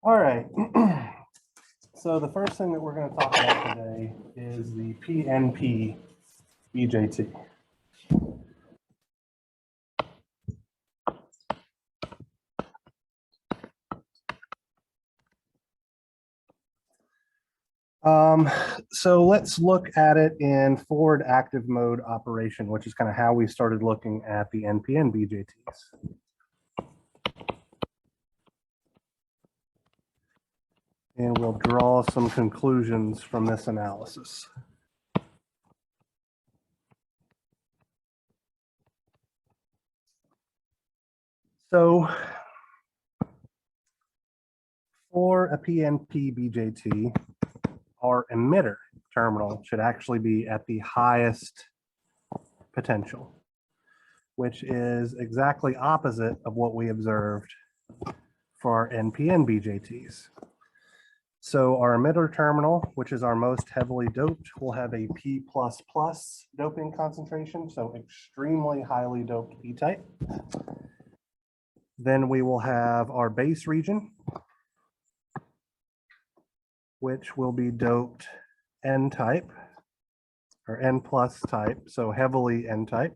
All right. So the first thing that we're going to talk about today is the PNBJT. So let's look at it in forward active mode operation, which is kind of how we started looking at the PNBJTs. And we'll draw some conclusions from this analysis. So for a PNBJT, our emitter terminal should actually be at the highest potential, which is exactly opposite of what we observed for our PNBJTs. So our emitter terminal, which is our most heavily doped, will have a P++ doping concentration, so extremely highly doped P-type. Then we will have our base region, which will be doped N-type or N+ type, so heavily N-type.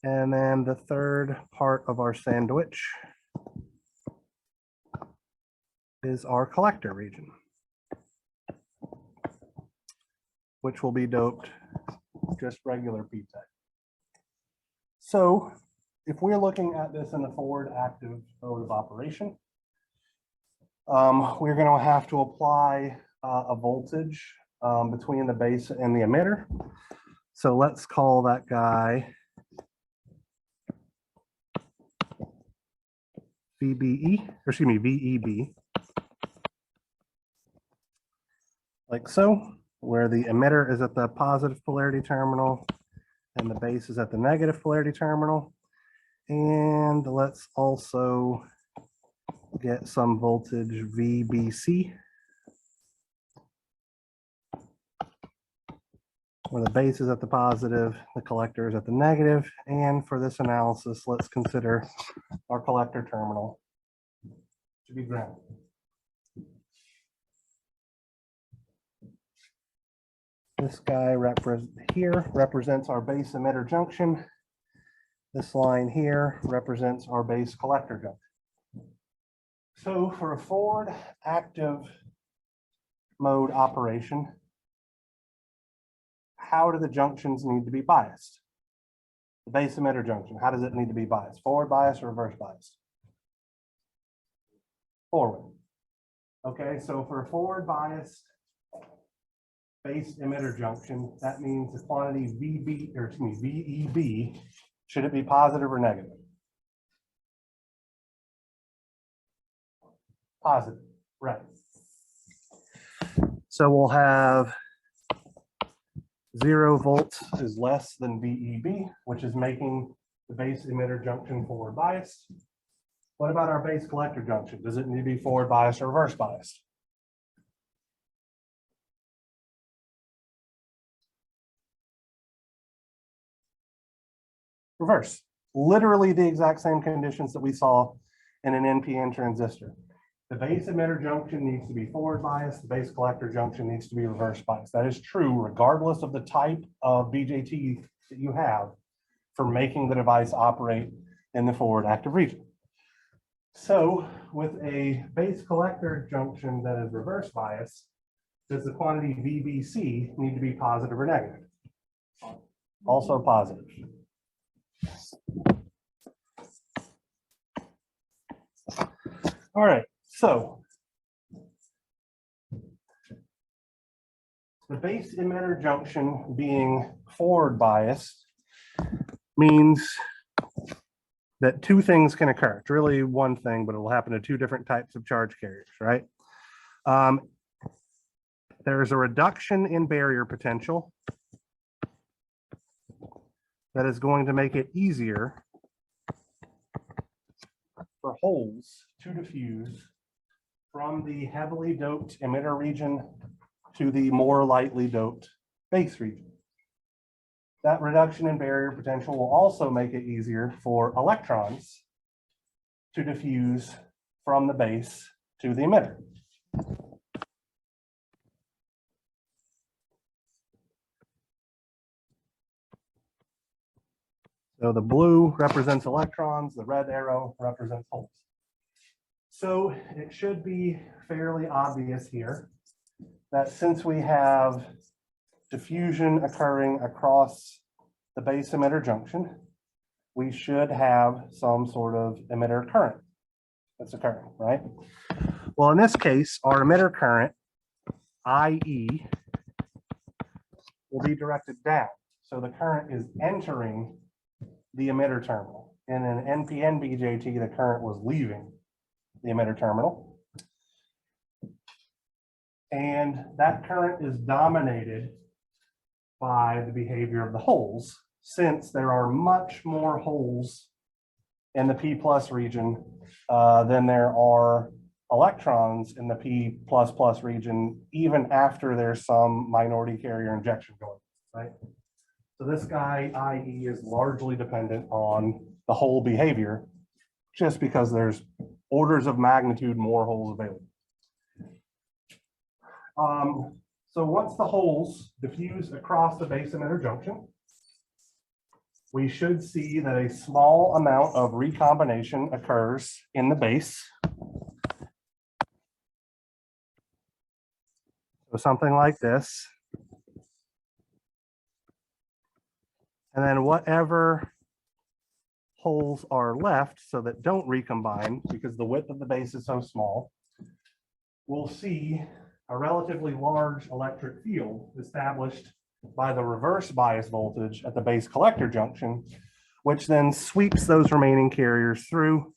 And then the third part of our sandwich is our collector region, which will be doped just regular P-type. So if we're looking at this in a forward active mode of operation, we're going to have to apply a voltage between the base and the emitter. So let's call that guy VEB, like so, where the emitter is at the positive polarity terminal and the base is at the negative polarity terminal. And let's also get some voltage VBC, where the base is at the positive, the collector is at the negative. And for this analysis, let's consider our collector terminal to be grounded. This guy represents our base emitter junction. This line here represents our base collector junction. So for a forward active mode operation, how do the junctions need to be biased? The base emitter junction, how does it need to be biased? Forward bias or reverse biased? Forward. Okay, so for a forward biased base emitter junction, that means the quantity VEB, should it be positive or negative? Positive, right. So we'll have 0 volts is less than VEB, which is making the base emitter junction forward biased. What about our base collector junction? Does it need to be forward biased or reverse biased? Reverse. Literally the exact same conditions that we saw in an NPN transistor. The base emitter junction needs to be forward biased. The base collector junction needs to be reverse biased. That is true regardless of the type of BJT that you have for making the device operate in the forward active region. So with a base collector junction that is reverse biased, does the quantity VBC need to be positive or negative? Also positive. All right, so the base emitter junction being forward biased means that two things can occur. It's really one thing, but it'll happen to two different types of charge carriers, right? There's a reduction in barrier potential that is going to make it easier for holes to diffuse from the heavily doped emitter region to the more lightly doped base region. That reduction in barrier potential will also make it easier for electrons to diffuse from the base to the emitter. So the blue represents electrons, the red arrow represents holes. So it should be fairly obvious here that since we have diffusion occurring across the base emitter junction, we should have some sort of emitter current that's occurring, right? Well, in this case, our emitter current, IE, will be directed down. So the current is entering the emitter terminal. In an PNBJT, the current was leaving the emitter terminal. And that current is dominated by the behavior of the holes, since there are much more holes in the P plus region than there are electrons in the P plus plus region, even after there's some minority carrier injection going, right? So this guy, IE, is largely dependent on the hole behavior, just because there's orders of magnitude more holes available. So once the holes diffuse across the base emitter junction, we should see that a small amount of recombination occurs in the base. So something like this. And then whatever holes are left, so that don't recombine because the width of the base is so small, we'll see a relatively large electric field established by the reverse bias voltage at the base collector junction, which then sweeps those remaining carriers through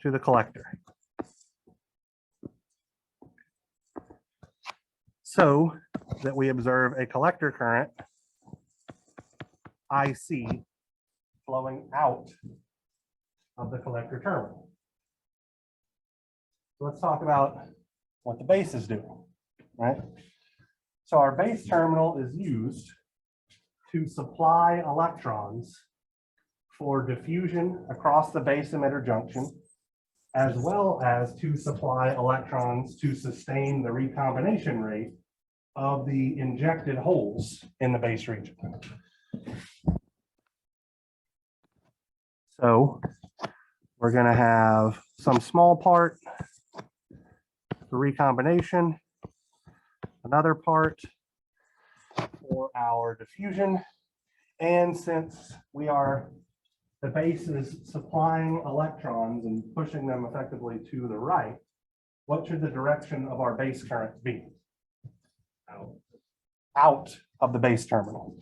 to the collector. So that we observe a collector current, IC, flowing out of the collector terminal. So let's talk about what the base is doing, right? So our base terminal is used to supply electrons for diffusion across the base emitter junction, as well as to supply electrons to sustain the recombination rate of the injected holes in the base region. So we're going to have some small part for recombination, another part for our diffusion. And since the base is supplying electrons and pushing them effectively to the right, what should the direction of our base current be? Out of the base terminal.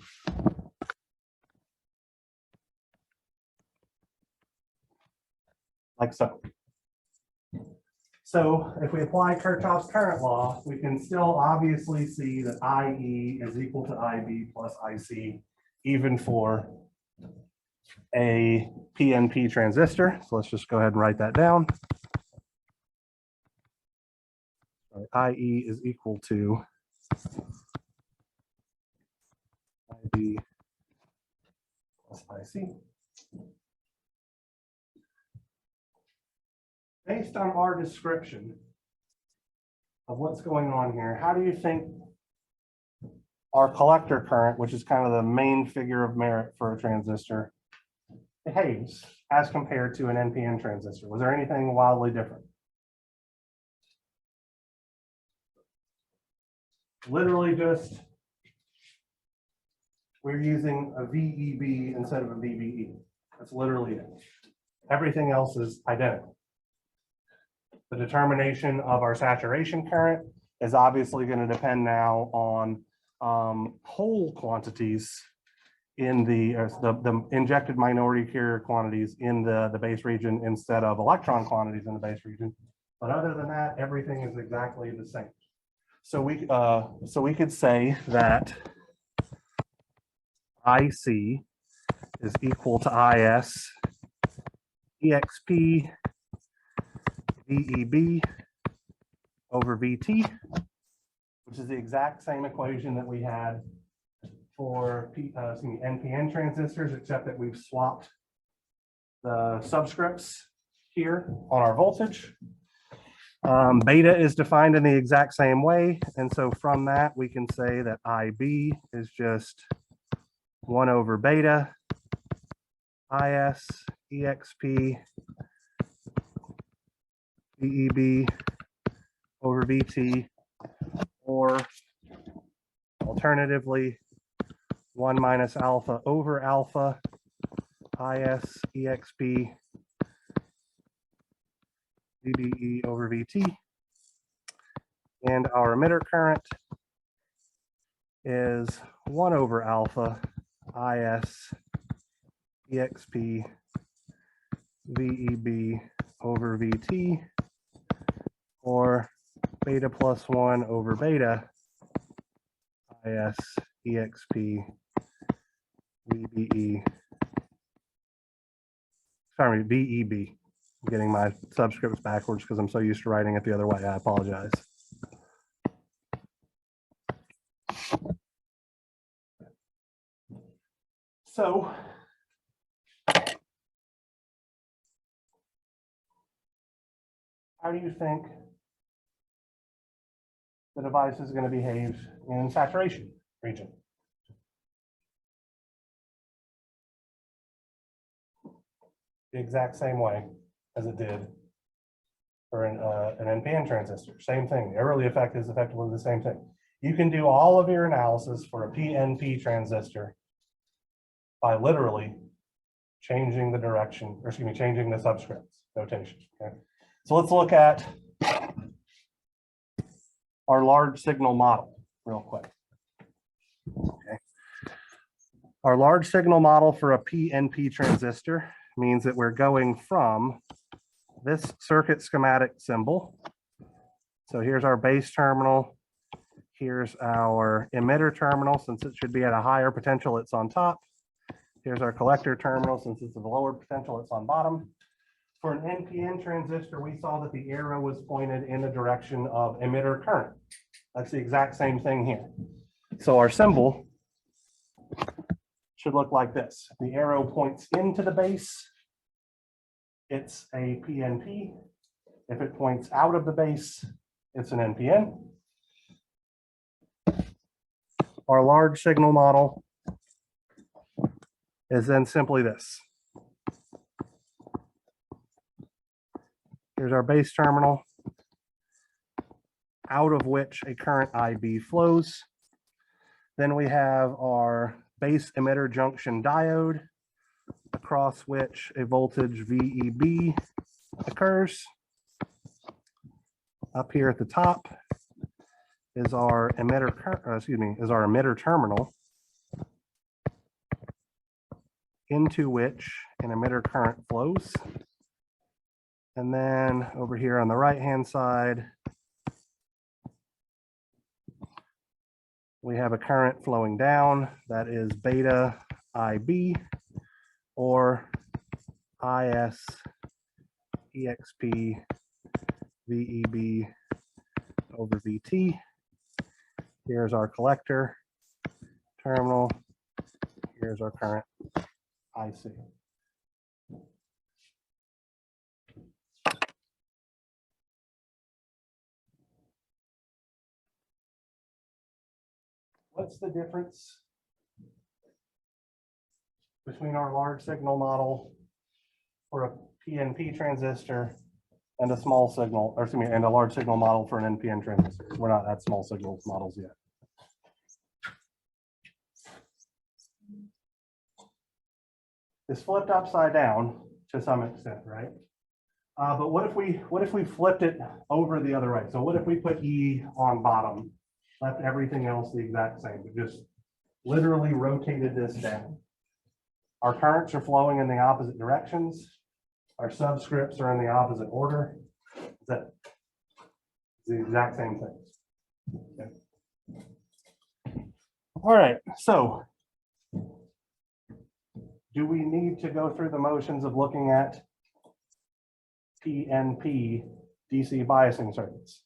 Like so. So if we apply Kirchhoff's current law, we can still obviously see that IE is equal to IB plus IC, even for a PNP transistor. So let's just go ahead and write that down. IE is equal to IB plus IC. Based on our description of what's going on here, how do you think our collector current, which is kind of the main figure of merit for a transistor, behaves as compared to an NPN transistor? Was there anything wildly different? Literally just, we're using a VEB instead of a VBE. That's literally it. Everything else is identical. The determination of our saturation current is obviously going to depend now on hole quantities in the injected minority carrier quantities in the base region instead of electron quantities in the base region. But other than that, everything is exactly the same. So we could say that IC is equal to IS EXP VEB over VT, which is the exact same equation that we had for NPN transistors, except that we've swapped the subscripts here on our voltage. Beta is defined in the exact same way. And so from that, we can say that IB is just 1 over beta IS EXP VEB over VT, or alternatively, 1 minus alpha over alpha IS EXP VBE over VT. And our emitter current is 1 over alpha IS EXP VEB over VT, or beta plus 1 over beta IS EXP VBE, sorry, VEB. I'm getting my subscripts backwards because I'm so used to writing it the other way. I apologize. So how do you think the device is going to behave in saturation region? The exact same way as it did for an NPN transistor. Same thing. The early effect is effectively the same thing. You can do all of your analysis for a PNP transistor by literally changing the direction, or excuse me, changing the subscripts notation. Okay. So let's look at our large signal model real quick. Okay. Our large signal model for a PNP transistor means that we're going from this circuit schematic symbol. So here's our base terminal. Here's our emitter terminal. Since it should be at a higher potential, it's on top. Here's our collector terminal. Since it's a lower potential, it's on bottom. For an NPN transistor, we saw that the arrow was pointed in the direction of emitter current. That's the exact same thing here. So our symbol should look like this. The arrow points into the base. It's a PNP. If it points out of the base, it's an NPN. Our large signal model is then simply this. Here's our base terminal, out of which a current IB flows. Then we have our base emitter junction diode, across which a voltage VEB occurs. Up here at the top is our emitter terminal, into which an emitter current flows. And then over here on the right-hand side, we have a current flowing down that is beta IB, or IS EXP VEB over VT. Here's our collector terminal. Here's our current IC. What's the difference between our large signal model for a PNP transistor and a small signal, or excuse me, and a large signal model for an NPN transistor? We're not at small signal models yet. It's flipped upside down to some extent, right? But what if we flipped it over the other way? So what if we put E on bottom, left everything else the exact same, but just literally rotated this down? Our currents are flowing in the opposite directions. Our subscripts are in the opposite order. That's the exact same thing. Okay. All right, so do we need to go through the motions of looking at PNP DC biasing circuits?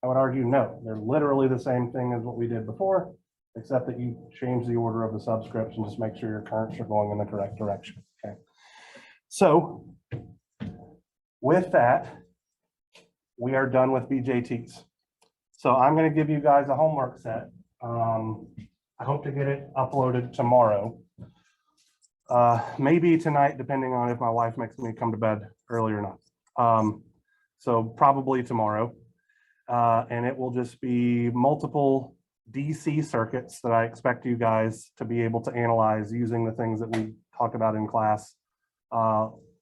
I would argue no. They're literally the same thing as what we did before, except that you change the order of the subscripts and just make sure your currents are going in the correct direction. Okay. So With that, we are done with BJTs. So I'm going to give you guys a homework set. I hope to get it uploaded tomorrow. Maybe tonight, depending on if my wife makes me come to bed early or not. So probably tomorrow. And it will just be multiple DC circuits that I expect you guys to be able to analyze using the things that we talked about in class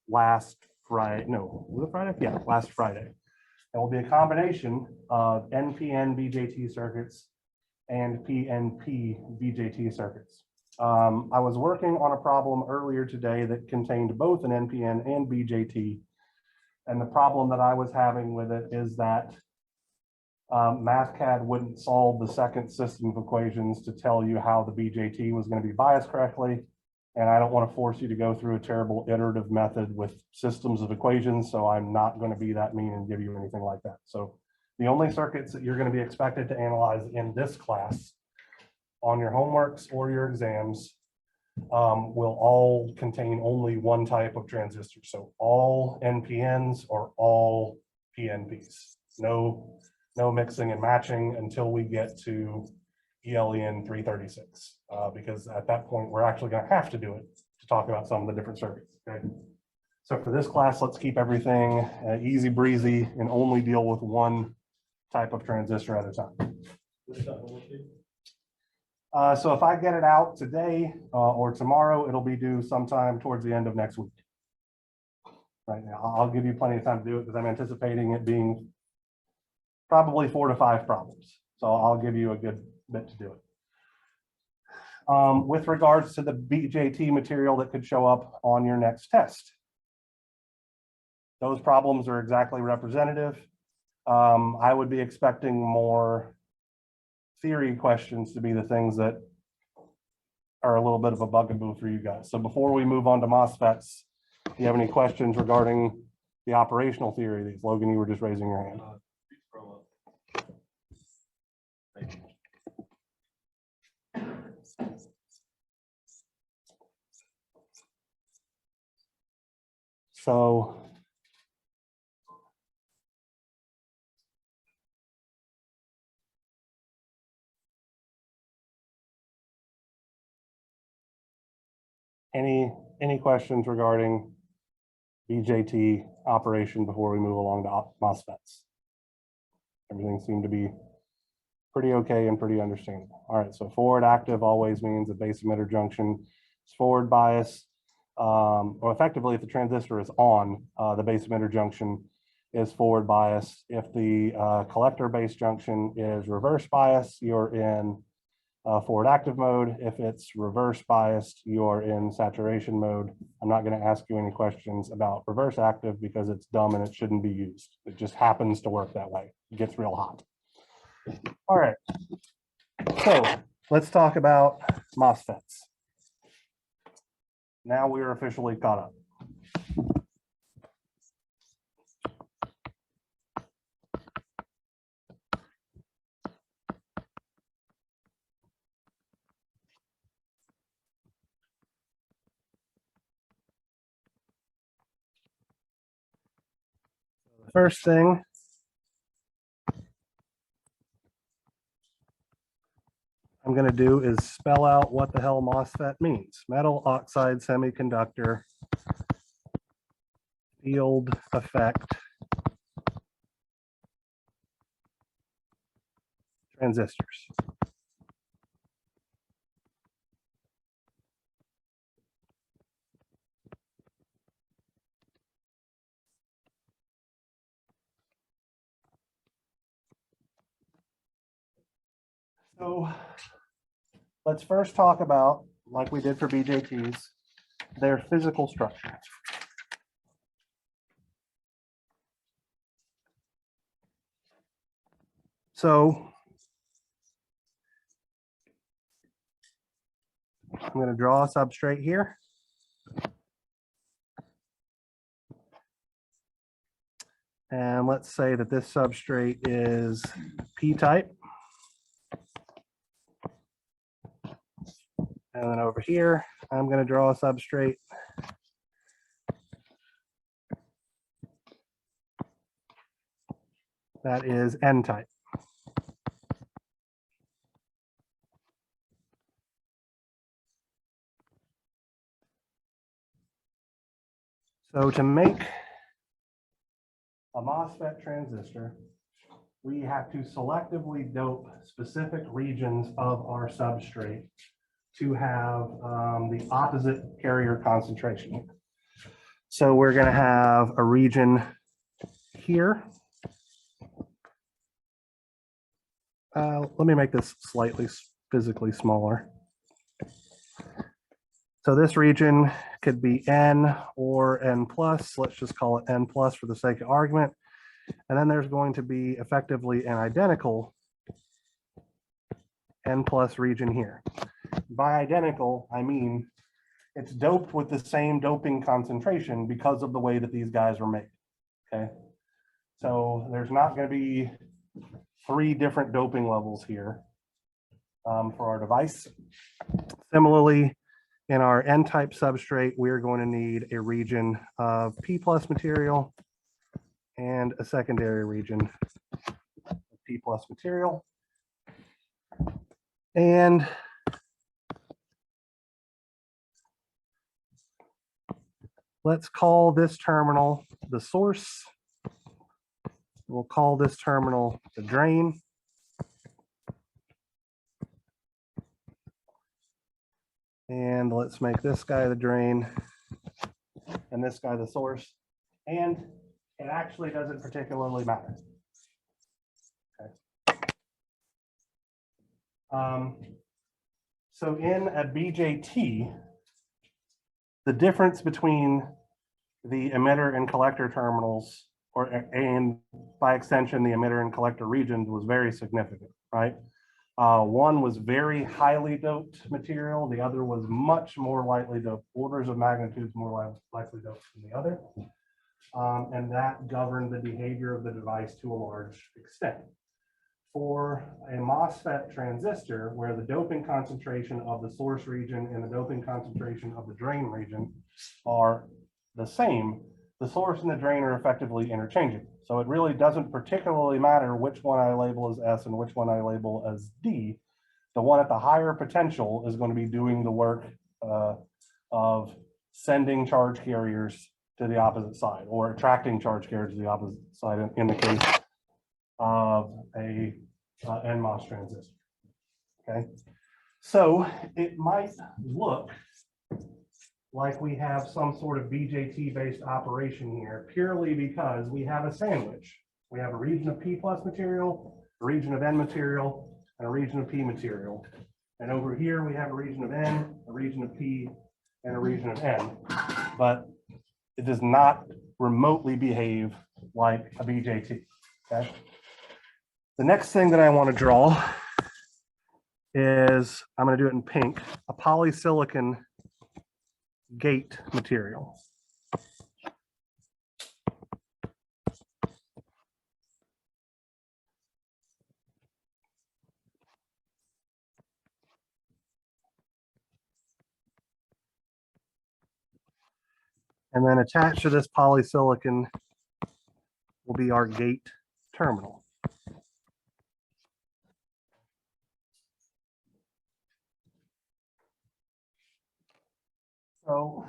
last Friday. No, was it Friday? Yeah, last Friday. It will be a combination of NPN-BJT circuits and PNP-BJT circuits. I was working on a problem earlier today that contained both an NPN and BJT. And the problem that I was having with it is that MathCAD wouldn't solve the second system of equations to tell you how the BJT was going to be biased correctly. And I don't want to force you to go through a terrible iterative method with systems of equations. So I'm not going to be that mean and give you anything like that. So the only circuits that you're going to be expected to analyze in this class on your homeworks or your exams will all contain only one type of transistor. So all NPNs or all PNPs. No mixing and matching until we get to ELEN 336, because at that point, we're actually going to have to do it to talk about some of the different circuits. Okay. So for this class, let's keep everything easy breezy and only deal with one type of transistor at a time. So if I get it out today or tomorrow, it'll be due sometime towards the end of next week. Right now, I'll give you plenty of time to do it because I'm anticipating it being probably 4 to 5 problems. So I'll give you a good bit to do it. With regards to the BJT material that could show up on your next test, those problems are exactly representative. I would be expecting more theory questions to be the things that are a little bit of a bugaboo for you guys. So before we move on to MOSFETs, do you have any questions regarding the operational theory of these? Logan, you were just raising your hand. So any questions regarding BJT operation before we move along to MOSFETs? Everything seemed to be pretty okay and pretty understandable. All right, so forward active always means a base emitter junction is forward bias. Well, effectively, if the transistor is on, the base emitter junction is forward bias. If the collector base junction is reverse bias, you're in forward active mode. If it's reverse biased, you're in saturation mode. I'm not going to ask you any questions about reverse active because it's dumb and it shouldn't be used. It just happens to work that way. It gets real hot. All right, so let's talk about MOSFETs. Now we are officially caught up. The first thing I'm going to do is spell out what the hell MOSFET means. Metal oxide semiconductor field effect transistors. So let's first talk about, like we did for BJTs, their physical structure. So I'm going to draw a substrate here. And let's say that this substrate is P-type. And then over here, I'm going to draw a substrate. that is N-type. So to make a MOSFET transistor, we have to selectively dope specific regions of our substrate to have the opposite carrier concentration. So we're going to have a region here. Let me make this slightly physically smaller. So this region could be N or N plus. Let's just call it N plus for the sake of argument. And then there's going to be effectively an identical N plus region here. By identical, I mean it's doped with the same doping concentration because of the way that these guys were made. Okay. So there's not going to be 3 different doping levels here for our device. Similarly, in our N-type substrate, we're going to need a region of P plus material and a secondary region of P plus material. And let's call this terminal the source. We'll call this terminal the drain. And let's make this guy the drain and this guy the source. And it actually doesn't particularly matter. Okay. So in a BJT, the difference between the emitter and collector terminals, and by extension, the emitter and collector regions, was very significant, right? One was very highly doped material. The other was much more lightly doped, orders of magnitudes more lightly doped than the other. And that governed the behavior of the device to a large extent. For a MOSFET transistor, where the doping concentration of the source region and the doping concentration of the drain region are the same, the source and the drain are effectively interchangeable. So it really doesn't particularly matter which one I label as S and which one I label as D. The one at the higher potential is going to be doing the work of sending charge carriers to the opposite side, or attracting charge carriers to the opposite side in the case of a NMOS transistor. Okay, so it might look like we have some sort of BJT-based operation here, purely because we have a sandwich. We have a region of P plus material, a region of N material, and a region of P material. And over here, we have a region of N, a region of P, and a region of N. But it does not remotely behave like a BJT, okay? The next thing that I want to draw is, I'm going to do it in pink, a polysilicon gate material. And then attached to this polysilicon will be our gate terminal. So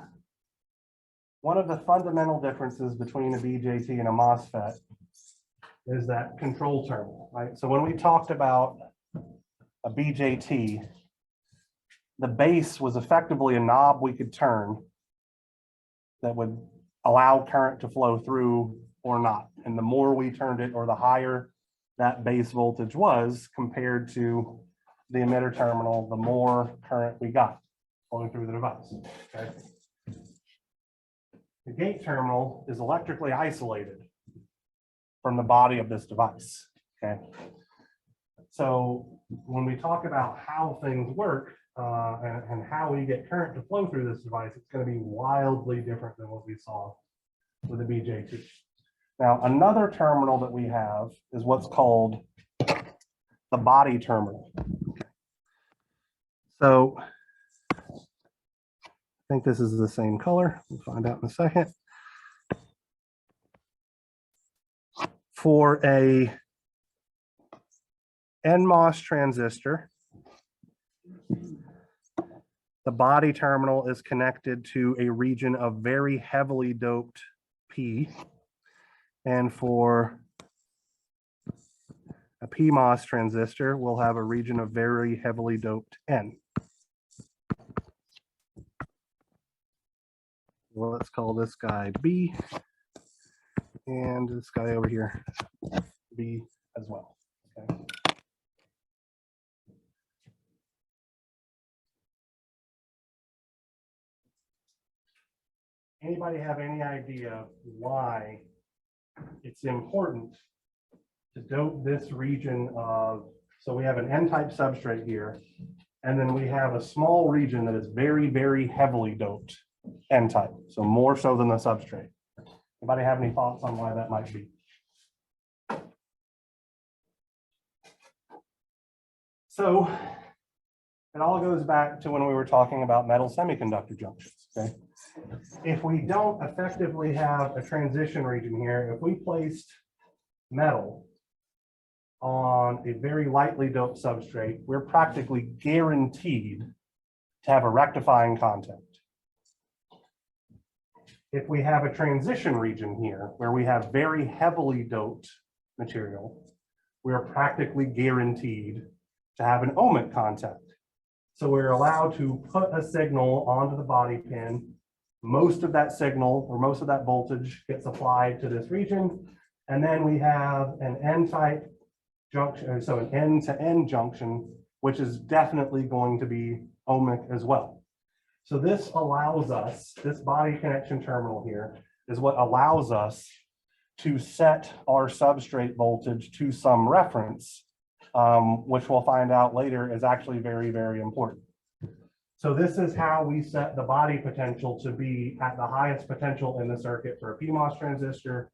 one of the fundamental differences between a BJT and a MOSFET is that control terminal, right? So when we talked about a BJT, the base was effectively a knob we could turn that would allow current to flow through or not. And the more we turned it, or the higher that base voltage was compared to the emitter terminal, the more current we got flowing through the device. Okay. The gate terminal is electrically isolated from the body of this device. Okay. So when we talk about how things work and how we get current to flow through this device, it's going to be wildly different than what we saw with the BJT. Now, another terminal that we have is what's called the body terminal. So I think this is the same color. We'll find out in a second. For a NMOS transistor, the body terminal is connected to a region of very heavily doped P. And for a PMOS transistor, we'll have a region of very heavily doped N. Well, let's call this guy B, and this guy over here, B as well. Okay. Anybody have any idea why it's important to dope this region of, so we have an N-type substrate here, and then we have a small region that is very, very heavily doped N-type, so more so than the substrate. Anybody have any thoughts on why that might be? So it all goes back to when we were talking about metal semiconductor junctions, okay? If we don't effectively have a transition region here, if we placed metal on a very lightly doped substrate, we're practically guaranteed to have a rectifying contact. If we have a transition region here where we have very heavily doped material, we are practically guaranteed to have an ohmic contact. So we're allowed to put a signal onto the body pin. Most of that signal or most of that voltage gets applied to this region. And then we have an N-type junction, so an N-to-N junction, which is definitely going to be ohmic as well. So this allows us, this body connection terminal here is what allows us to set our substrate voltage to some reference, which we'll find out later is actually very, very important. So this is how we set the body potential to be at the highest potential in the circuit for a PMOS transistor,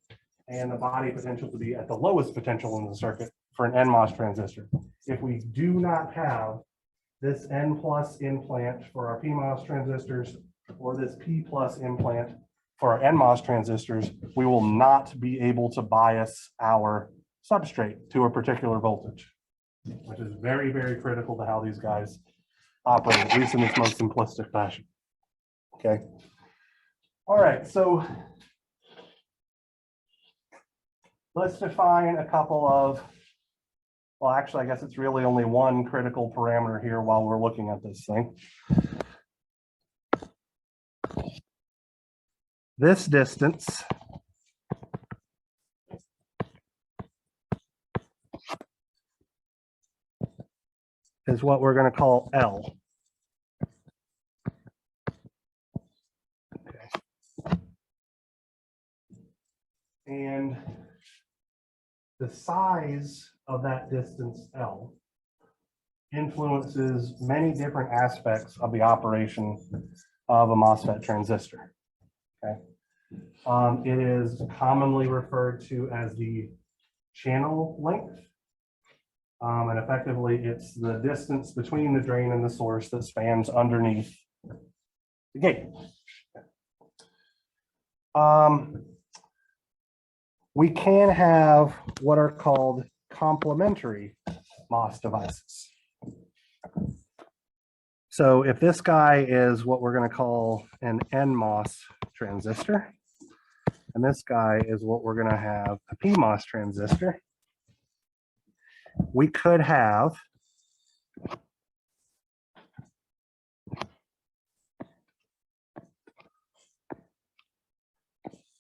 and the body potential to be at the lowest potential in the circuit for an NMOS transistor. If we do not have this N plus implant for our PMOS transistors, or this P plus implant for our NMOS transistors, we will not be able to bias our substrate to a particular voltage, which is very, very critical to how these guys operate, at least in its most simplistic fashion. Okay. All right, so let's define a couple of, well, actually, I guess it's really only one critical parameter here while we're looking at this thing. This distance is what we're going to call L. Okay. And the size of that distance L influences many different aspects of the operation of a MOSFET transistor. Okay. It is commonly referred to as the channel length. And effectively, it's the distance between the drain and the source that spans underneath the gate. We can have what are called complementary MOS devices. So if this guy is what we're going to call an NMOS transistor, and this guy is what we're going to have a PMOS transistor, we could have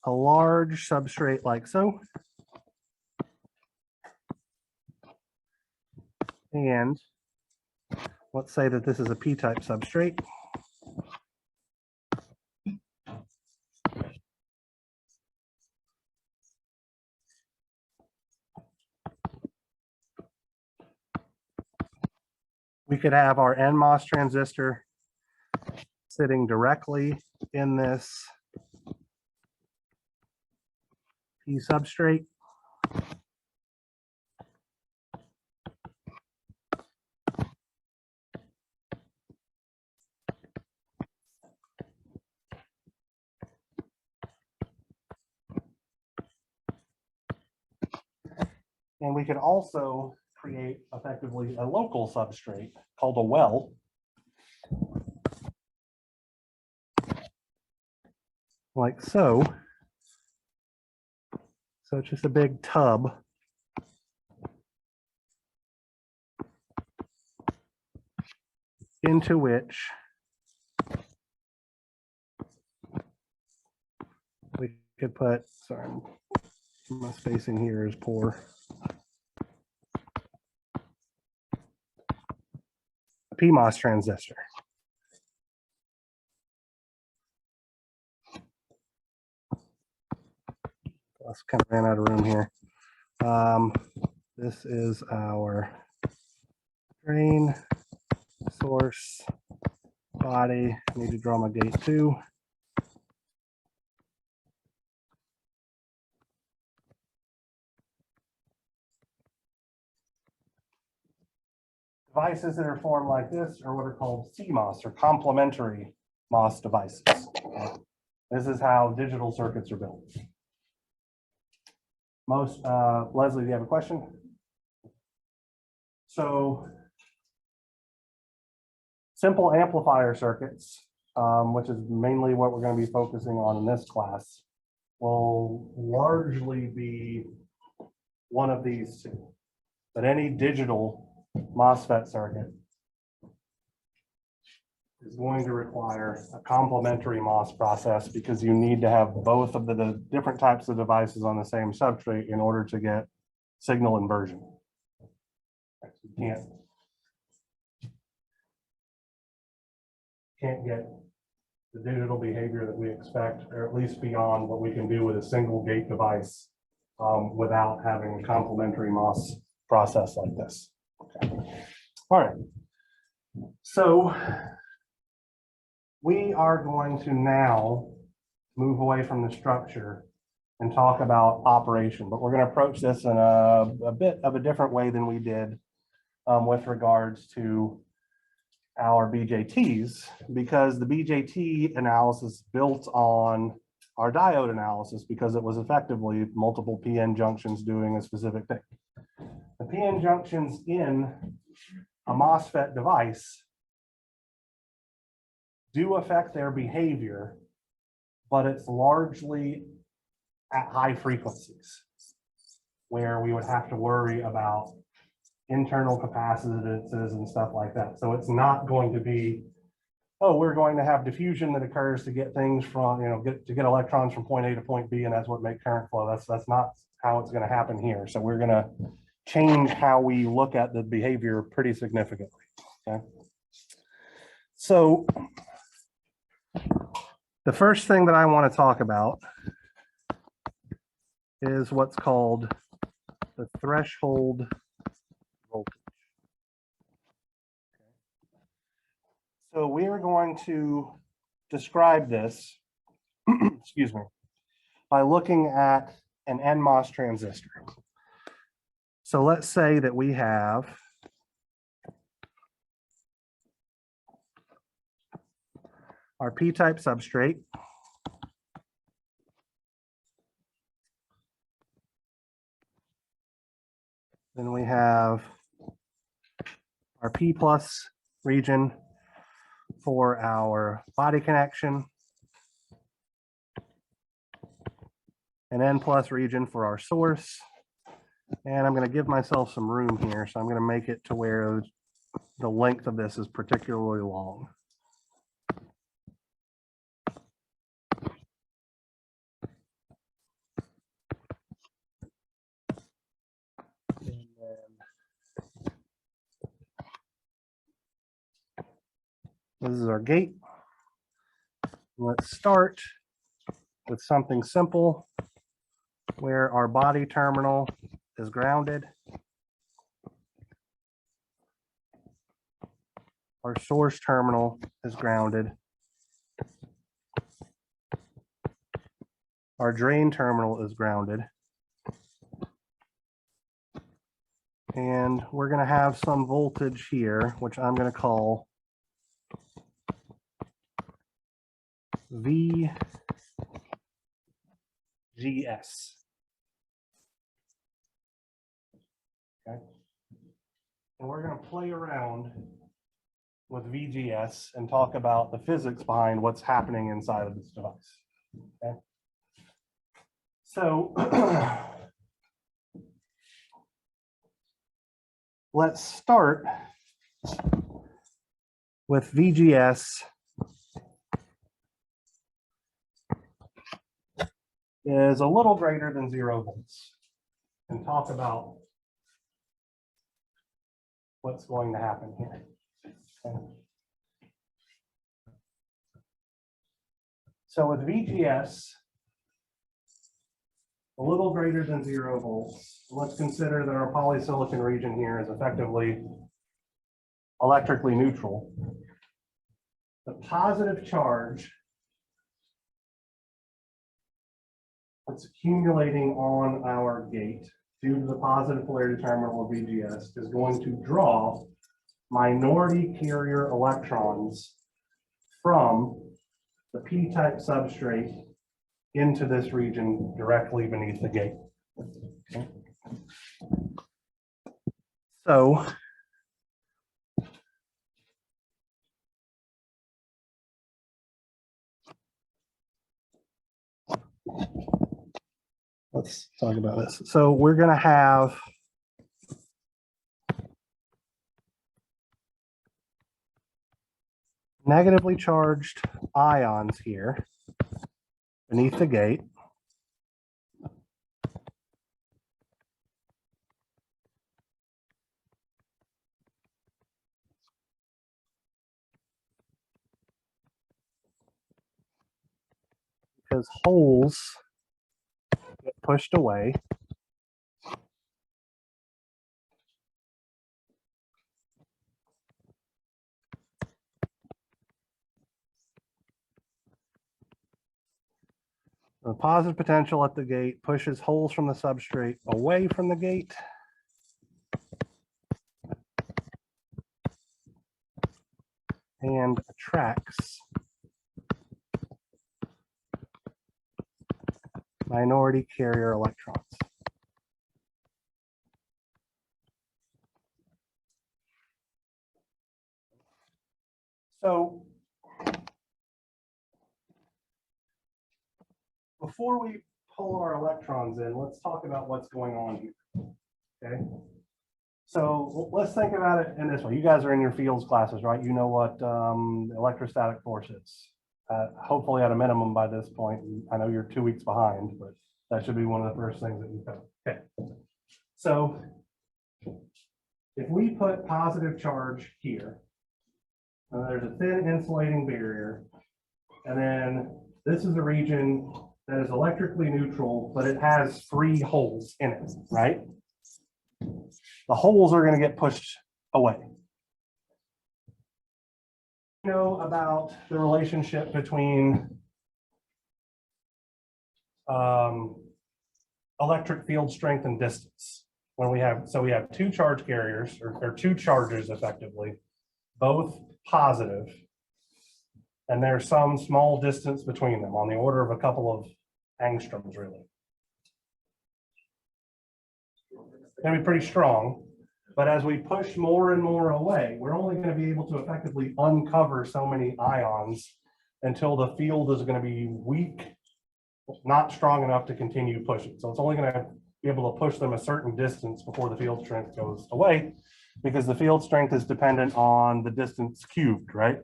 a large substrate like so, and let's say that this is a P-type substrate. We could have our NMOS transistor sitting directly in this P substrate. And we could also create effectively a local substrate called a well. Like so. So it's just a big tub. Into which we could put, sorry, my spacing here is poor. A PMOS transistor. I kind of ran out of room here. This is our drain, source, body. I need to draw my gate too. Devices that are formed like this are what are called CMOS, or complementary MOS devices. This is how digital circuits are built. Leslie, do you have a question? So, simple amplifier circuits, which is mainly what we're going to be focusing on in this class, will largely be one of these two. But any digital MOSFET circuit is going to require a complementary MOS process, because you need to have both of the different types of devices on the same substrate in order to get signal inversion. You can't get the digital behavior that we expect, or at least beyond what we can do with a single gate device, without having a complementary MOS process like this. Okay. All right. So we are going to now move away from the structure and talk about operation, but we're going to approach this in a bit of a different way than we did with regards to our BJTs, because the BJT analysis built on our diode analysis, because it was effectively multiple PN junctions doing a specific thing. The PN junctions in a MOSFET device do affect their behavior, but it's largely at high frequencies where we would have to worry about internal capacitances and stuff like that. So it's not going to be, oh, we're going to have diffusion that occurs to get things from, to get electrons from point A to point B, and that's what makes current flow. That's not how it's going to happen here. So we're going to change how we look at the behavior pretty significantly. Okay. So the first thing that I want to talk about is what's called the threshold voltage. So we are going to describe this, excuse me, by looking at an NMOS transistor. So let's say that we have our P-type substrate. Then we have our P plus region for our body connection, an N plus region for our source. And I'm going to give myself some room here, so I'm going to make it to where the length of this is particularly long. This is our gate. Let's start with something simple where our body terminal is grounded. Our source terminal is grounded. Our drain terminal is grounded. And we're going to have some voltage here, which I'm going to call VGS. Okay. and we're going to play around with VGS and talk about the physics behind what's happening inside of this device. Okay. So let's start with VGS is a little greater than 0 volts and talk about what's going to happen here. Okay. So with VGS, a little greater than 0 volts, let's consider that our polysilicon region here is effectively electrically neutral. The positive charge that's accumulating on our gate due to the positive polarity terminal of VGS is going to draw minority carrier electrons from the p-type substrate into this region directly beneath the gate. Okay. So let's talk about this. So we're going to have negatively charged ions here beneath the gate. Because holes get pushed away. The positive potential at the gate pushes holes from the substrate away from the gate. And attracts minority carrier electrons. So before we pull our electrons in, let's talk about what's going on here. Okay. So let's think about it in this way. You guys are in your fields classes, right? You know what electrostatic force is. Hopefully at a minimum by this point. I know you're 2 weeks behind, but that should be one of the first things that you cover. Okay. So if we put positive charge here, there's a thin insulating barrier, and then this is a region that is electrically neutral, but it has 3 holes in it, right? The holes are going to get pushed away. You know about the relationship between electric field strength and distance. When we have 2 charge carriers or 2 charges effectively, both positive, and there's some small distance between them on the order of a couple of angstroms, really. It's going to be pretty strong, but as we push more and more away, we're only going to be able to effectively uncover so many ions until the field is going to be weak, not strong enough to continue pushing. So it's only going to be able to push them a certain distance before the field strength goes away, because the field strength is dependent on the distance cubed, right?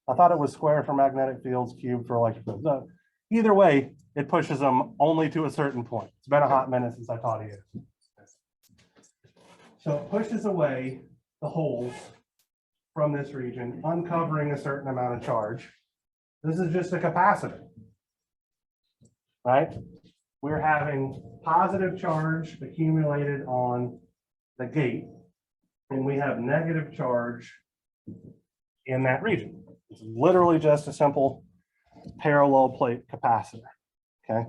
I thought it was square for magnetic fields, cubed for electric fields. No, either way, it pushes them only to a certain point. It's been a hot minute since I taught you. So it pushes away the holes from this region, uncovering a certain amount of charge. This is just a capacitor, right? We're having positive charge accumulated on the gate, and we have negative charge in that region. It's literally just a simple parallel plate capacitor, okay?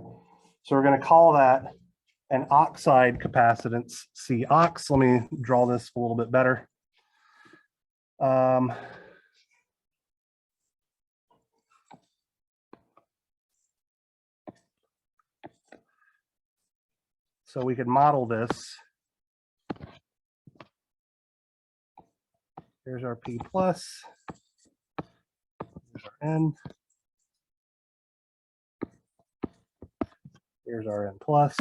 So we're going to call that an oxide capacitance, C-ox. Let me draw this a little bit better. So we could model this. Here's our P plus, here's our N, here's our N plus.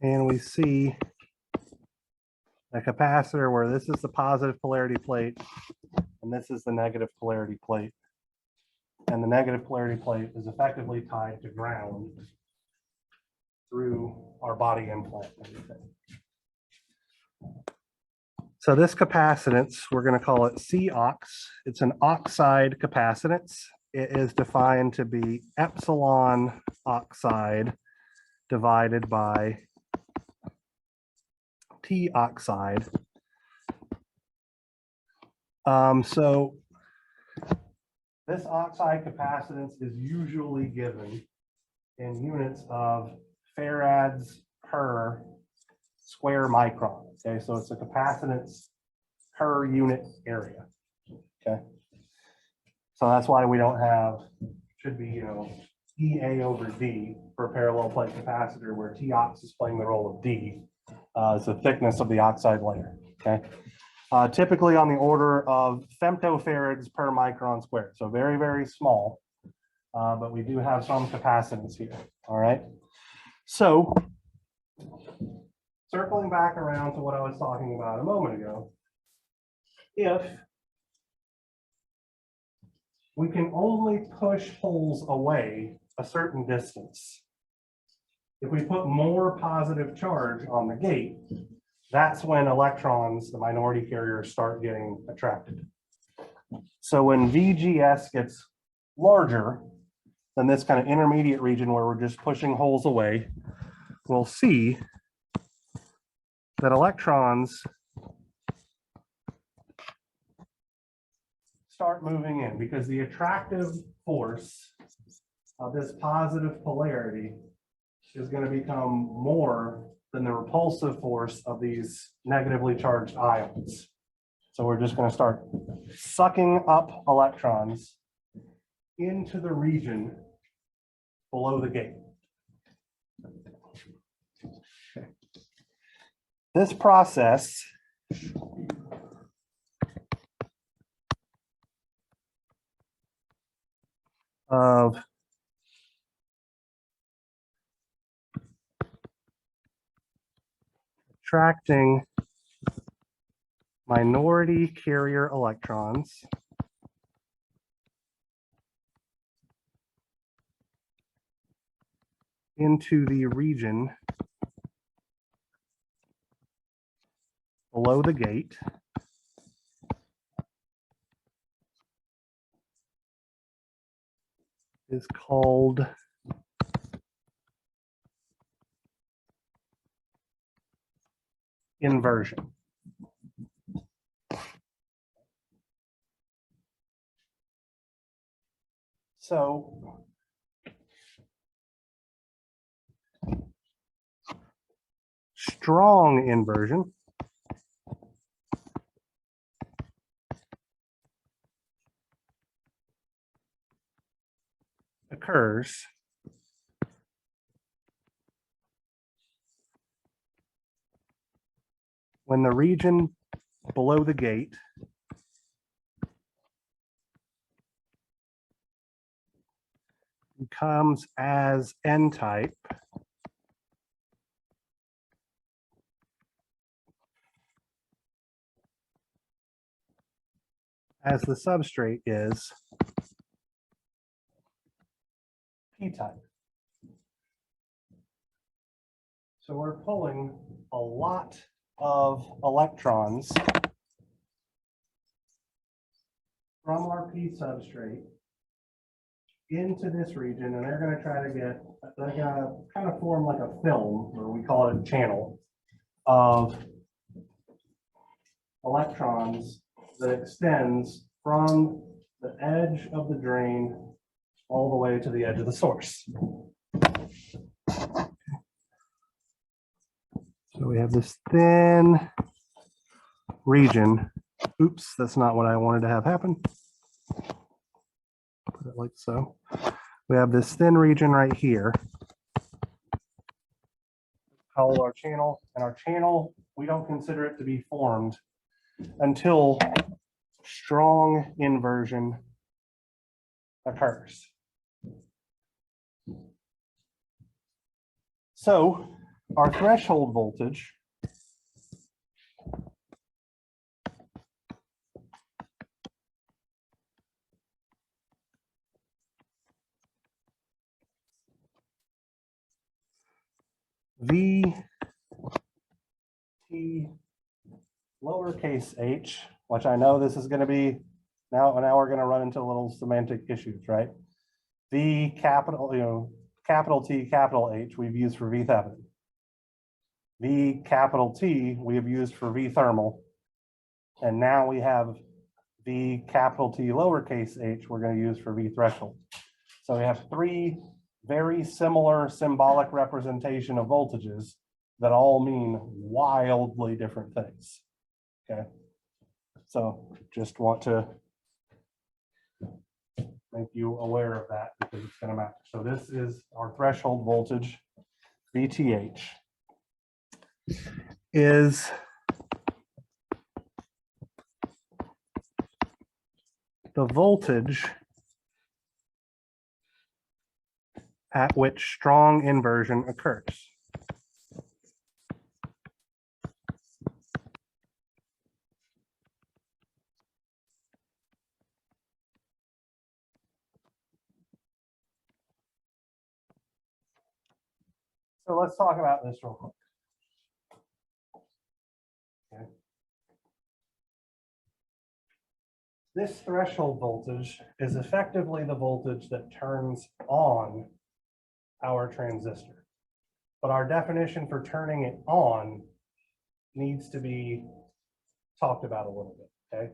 And we see a capacitor where this is the positive polarity plate and this is the negative polarity plate. And the negative polarity plate is effectively tied to ground through our body implant. So this capacitance, we're going to call it COX. It's an oxide capacitance. It is defined to be epsilon oxide divided by T oxide. So this oxide capacitance is usually given in units of farads per square micron. Okay, so it's a capacitance per unit area. Okay, so that's why we don't have, should be, you know, EA over D for a parallel plate capacitor, where Tox is playing the role of D. It's the thickness of the oxide layer. Okay, typically on the order of femtofarads per micron squared, so very, very small, but we do have some capacitance here. All right, so circling back around to what I was talking about a moment ago, if we can only push holes away a certain distance, if we put more positive charge on the gate, that's when electrons, the minority carriers, start getting attracted. So when VGS gets larger than this kind of intermediate region where we're just pushing holes away, we'll see that electrons start moving in, because the attractive force of this positive polarity is going to become more than the repulsive force of these negatively charged ions. So we're just going to start sucking up electrons into the region below the gate. Okay. This process of attracting minority carrier electrons into the region below the gate is called inversion. So strong inversion occurs when the region below the gate becomes as N-type as the substrate is P-type. So we're pulling a lot of electrons from our P substrate into this region, and they're going to try to get, they're going to kind of form like a film, or we call it a channel, of electrons that extends from the edge of the drain all the way to the edge of the source. So we have this thin region. Oops, that's not what I wanted to have happen. Put it like so. We have this thin region right here. Call our channel, and our channel, we don't consider it to be formed until strong inversion occurs. So our threshold voltage V T lowercase h, which I know this is going to be now we're going to run into little semantic issues, right? V capital, capital T, capital H we've used for V Thevenin. V capital T we have used for V thermal. And now we have V capital T lowercase h we're going to use for V threshold. So we have three very similar symbolic representation of voltages that all mean wildly different things. Okay. So just want to make you aware of that because it's going to matter. So this is our threshold voltage, VTH, is the voltage at which strong inversion occurs. So let's talk about this real quick. Okay. This threshold voltage is effectively the voltage that turns on our transistor. But our definition for turning it on needs to be talked about a little bit, okay?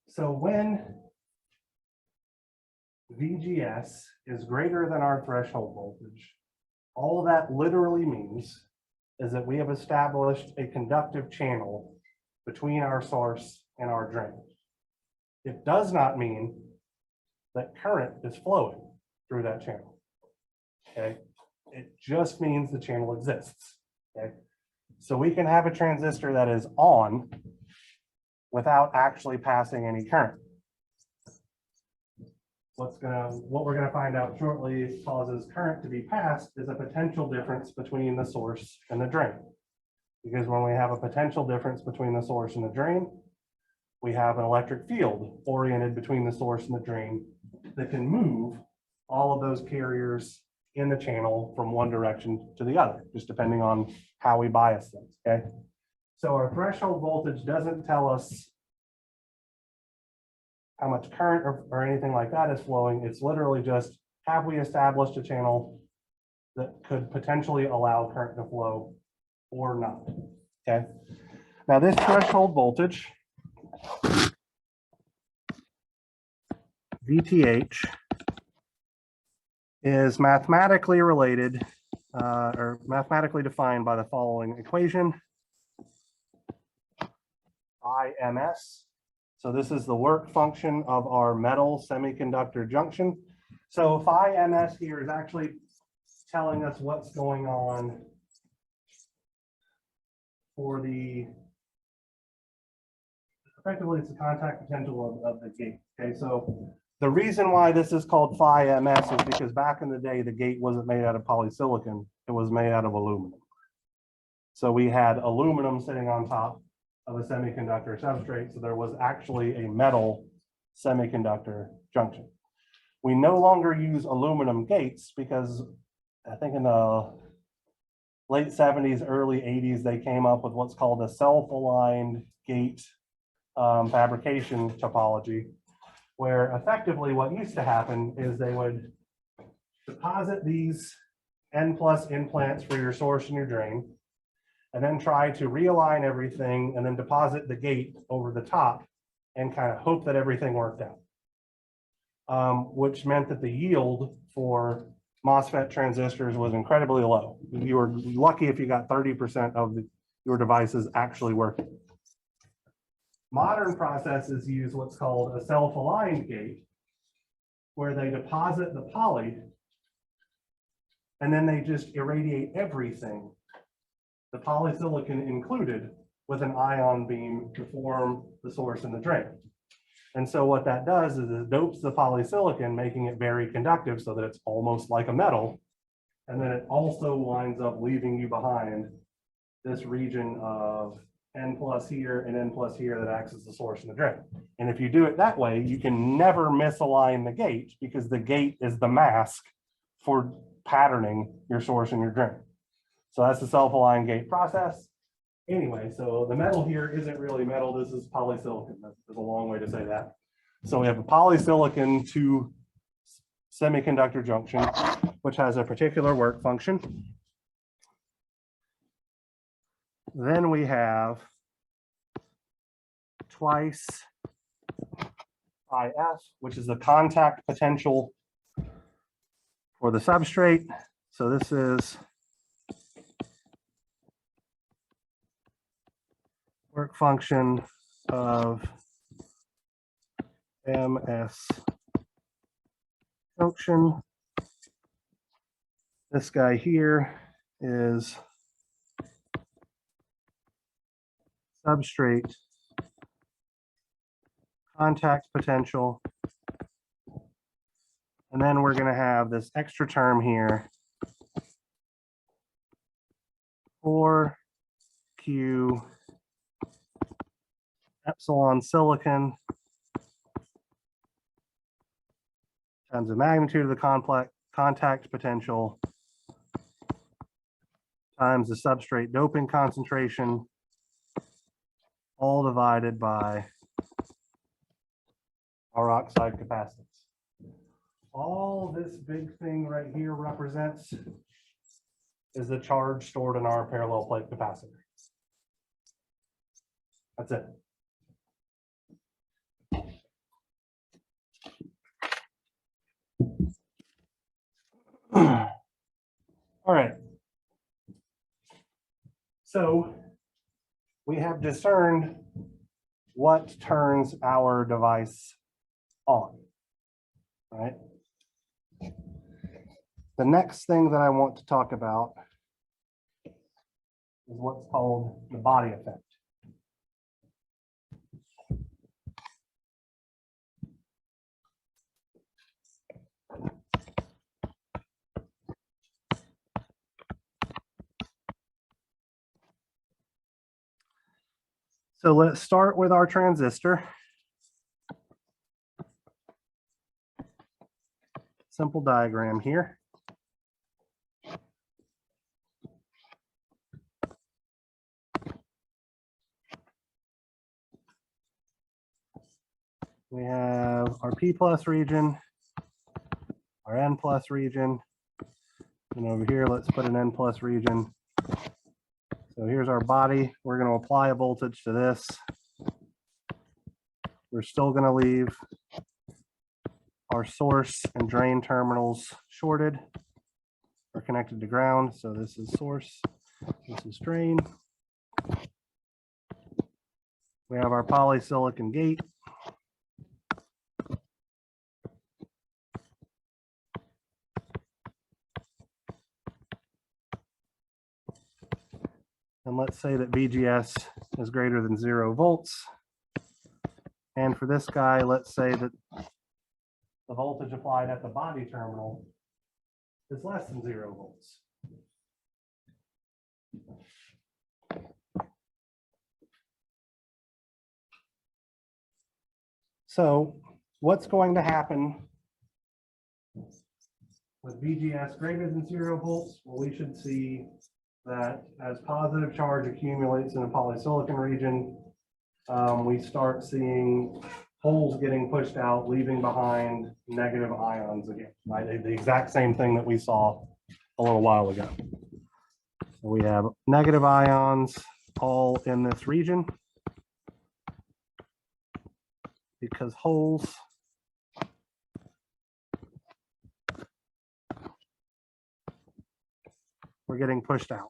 So when VGS is greater than our threshold voltage, all that literally means is that we have established a conductive channel between our source and our drain. It does not mean that current is flowing through that channel. Okay, it just means the channel exists. Okay, so we can have a transistor that is on without actually passing any current. What we're gonna find out shortly causes current to be passed is a potential difference between the source and the drain. Because when we have a potential difference between the source and the drain, we have an electric field oriented between the source and the drain that can move all of those carriers in the channel from one direction to the other, just depending on how we bias things, okay? So our threshold voltage doesn't tell us how much current or anything like that is flowing. It's literally just, have we established a channel that could potentially allow current to flow or not, okay? Now this threshold voltage, VTH, is mathematically related or mathematically defined by the following equation. IMS. So this is the work function of our metal semiconductor junction. So phi ms here is actually telling us what's going on for the, effectively it's the contact potential of the gate. Okay, so the reason why this is called phi ms is because back in the day, the gate wasn't made out of polysilicon, it was made out of aluminum. So we had aluminum sitting on top of a semiconductor substrate, so there was actually a metal semiconductor junction. We no longer use aluminum gates because I think in the late 70s, early 80s, they came up with what's called a self-aligned gate fabrication topology, where effectively what used to happen is they would deposit these N+ implants for your source and your drain. and then try to realign everything and then deposit the gate over the top and kind of hope that everything worked out. Which meant that the yield for MOSFET transistors was incredibly low. You were lucky if you got 30% of your devices actually working. Modern processes use what's called a self-aligned gate, where they deposit the poly and then they just irradiate everything, the polysilicon included, with an ion beam to form the source and the drain. And so what that does is it dopes the polysilicon, making it very conductive so that it's almost like a metal. And then it also winds up leaving you behind this region of N plus here and N plus here that acts as the source and the drain. And if you do it that way, you can never misalign the gate because the gate is the mask for patterning your source and your drain. So that's the self-aligned gate process. Anyway, so the metal here isn't really metal. This is polysilicon. That's a long way to say that. So we have a polysilicon to semiconductor junction, which has a particular work function. Then we have twice IF, which is the contact potential for the substrate. So this is work function of MS junction. This guy here is substrate contact potential. And then we're going to have this extra term here, 4Q epsilon silicon times the magnitude of the contact potential times the substrate doping concentration, all divided by our oxide capacitance. All this big thing right here represents is the charge stored in our parallel plate capacitor. That's it. All right. So we have discerned what turns our device on, right? The next thing that I want to talk about is what's called the body effect. So let's start with our transistor. Simple diagram here. We have our P plus region, our N plus region, and over here, let's put an N plus region. So here's our body. We're going to apply a voltage to this. We're still going to leave our source and drain terminals shorted or connected to ground. So this is source, this is drain. We have our polysilicon gate. And let's say that VGS is greater than 0 volts. And for this guy, let's say that the voltage applied at the body terminal is less than 0 volts. So what's going to happen with VGS greater than 0 volts? Well, we should see that as positive charge accumulates in the polysilicon region, we start seeing holes getting pushed out, leaving behind negative ions again, right? The exact same thing that we saw a little while ago. We have negative ions all in this region because holes were getting pushed out.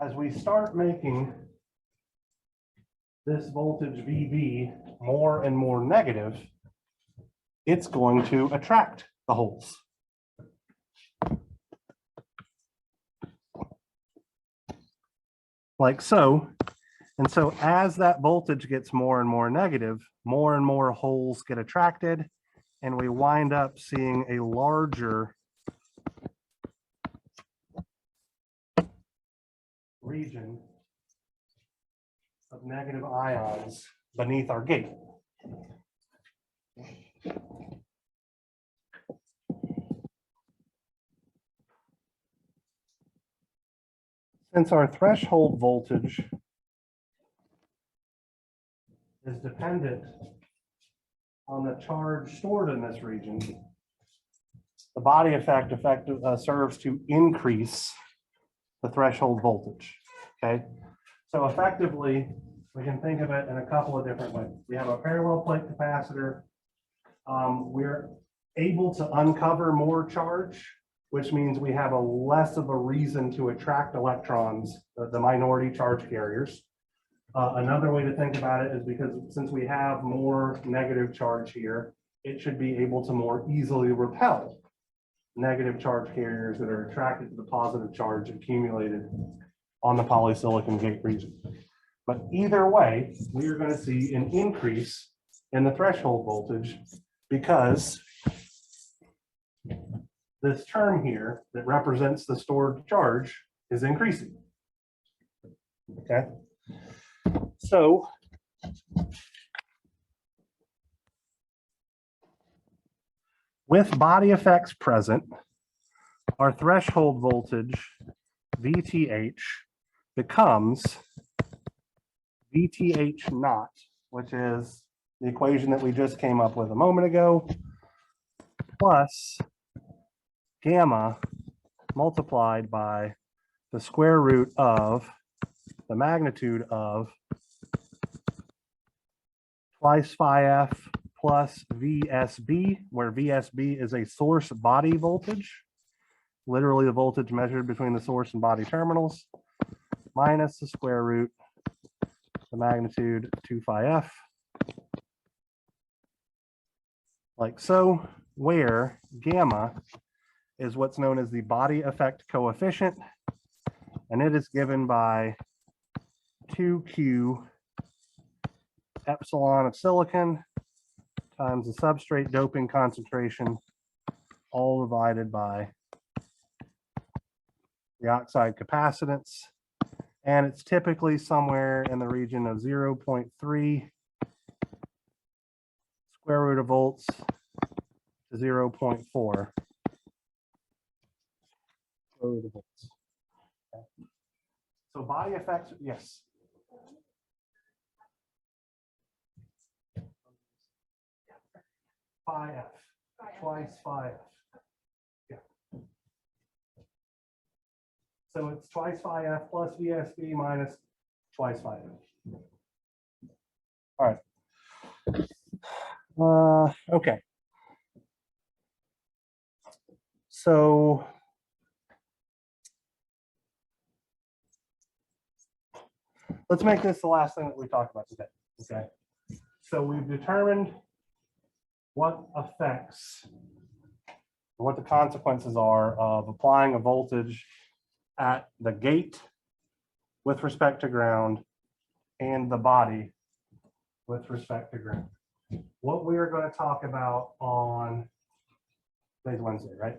As we start making this voltage VB more and more negative, it's going to attract the holes. Like so. And so as that voltage gets more and more holes get attracted, and we wind up seeing a larger region of negative ions beneath our gate. Since our threshold voltage is dependent on the charge stored in this region, the body effect serves to increase the threshold voltage. Okay, so effectively, we can think of it in a couple of different ways. We have a parallel plate capacitor. We're able to uncover more charge, which means we have less of a reason to attract electrons, the minority charge carriers. Another way to think about it is because since we have more negative charge here, it should be able to more easily repel negative charge carriers that are attracted to the positive charge accumulated on the polysilicon gate region. But either way, we are going to see an increase in the threshold voltage because this term here that represents the stored charge is increasing. Okay. So with body effects present, our threshold voltage VTH becomes VTH naught, which is the equation that we just came up with a moment ago, plus gamma multiplied by the square root of the magnitude of twice phi f plus VSB, where VSB is a source body voltage, literally the voltage measured between the source and body terminals, minus the square root, the magnitude of 2 phi f, like so, where gamma is what's known as the body effect coefficient, and it is given by 2Q epsilon of silicon times the substrate doping concentration, all divided by the oxide capacitance. And it's typically somewhere in the region of 0.3 square root of volts to 0.4 square root of volts. Okay. So body effects, yes. Phi f, twice phi f. Yeah. So it's twice phi f plus VSB minus twice phi f. All right. Okay. So let's make this the last thing that we talk about today. Okay. So we've determined what effects, what the consequences are of applying a voltage at the gate with respect to ground and the body with respect to ground. What we are going to talk about on today's Wednesday, right?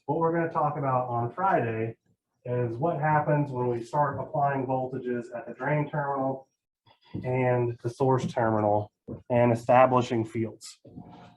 What we're going to talk about on Friday is what happens when we start applying voltages at the drain terminal and the source terminal and establishing fields.